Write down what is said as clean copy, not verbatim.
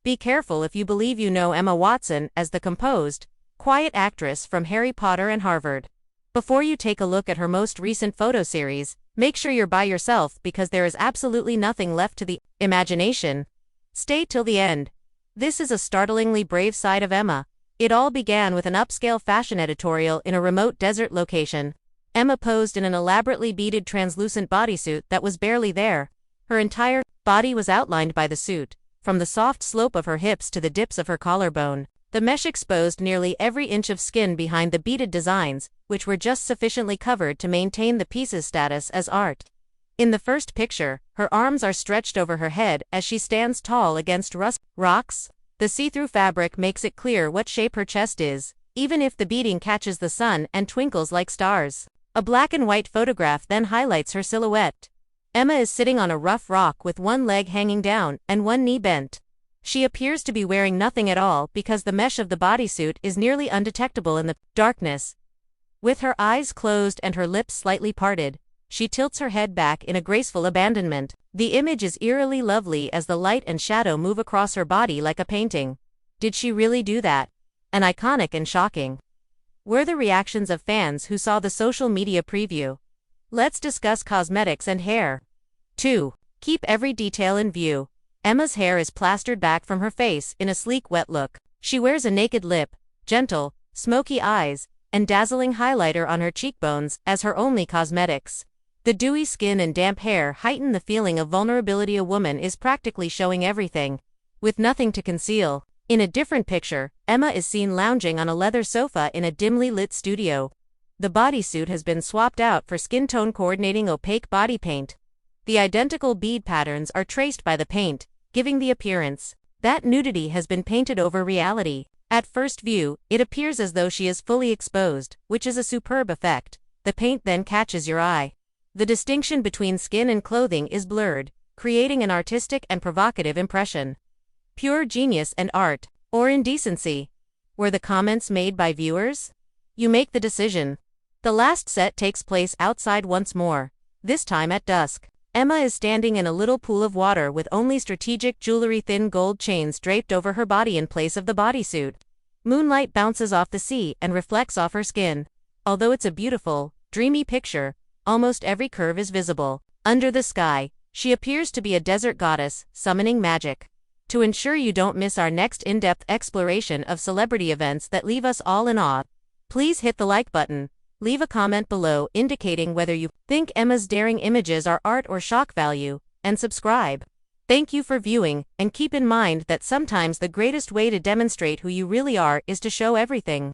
Be careful if you believe you know Emma Watson as the composed, quiet actress from Harry Potter and Harvard. Before you take a look at her most recent photo series, make sure you're by yourself because there is absolutely nothing left to the imagination. Stay till the end. This is a startlingly brave side of Emma. It all began with an upscale fashion editorial in a remote desert location. Emma posed in an elaborately beaded translucent bodysuit that was barely there. Her entire body was outlined by the suit, from the soft slope of her hips to the dips of her collarbone. The mesh exposed nearly every inch of skin behind the beaded designs, which were just sufficiently covered to maintain the piece's status as art. In the first picture, her arms are stretched over her head as she stands tall against rocks. The see-through fabric makes it clear what shape her chest is, even if the beading catches the sun and twinkles like stars. A black and white photograph then highlights her silhouette. Emma is sitting on a rough rock with one leg hanging down and one knee bent. She appears to be wearing nothing at all because the mesh of the bodysuit is nearly undetectable in the darkness. With her eyes closed and her lips slightly parted, she tilts her head back in a graceful abandonment. The image is eerily lovely as the light and shadow move across her body like a painting. Did she really do that? An iconic and shocking. Were the reactions of fans who saw the social media preview? Let's discuss cosmetics and hair. 2. Keep every detail in view. Emma's hair is plastered back from her face in a sleek wet look. She wears a naked lip, gentle, smoky eyes, and dazzling highlighter on her cheekbones as her only cosmetics. The dewy skin and damp hair heighten the feeling of vulnerability. A woman is practically showing everything, with nothing to conceal. In a different picture, Emma is seen lounging on a leather sofa in a dimly lit studio. The bodysuit has been swapped out for skin tone coordinating opaque body paint. The identical bead patterns are traced by the paint, giving the appearance that nudity has been painted over reality. At first view, it appears as though she is fully exposed, which is a superb effect. The paint then catches your eye. The distinction between skin and clothing is blurred, creating an artistic and provocative impression. Pure genius and art, or indecency? Were the comments made by viewers? You make the decision. The last set takes place outside once more, this time at dusk. Emma is standing in a little pool of water with only strategic jewelry, thin gold chains draped over her body in place of the bodysuit. Moonlight bounces off the sea and reflects off her skin. Although it's a beautiful, dreamy picture, almost every curve is visible. Under the sky, she appears to be a desert goddess, summoning magic. To ensure you don't miss our next in-depth exploration of celebrity events that leave us all in awe, please hit the like button. Leave a comment below indicating whether you think Emma's daring images are art or shock value, and subscribe. Thank you for viewing, and keep in mind that sometimes the greatest way to demonstrate who you really are is to show everything.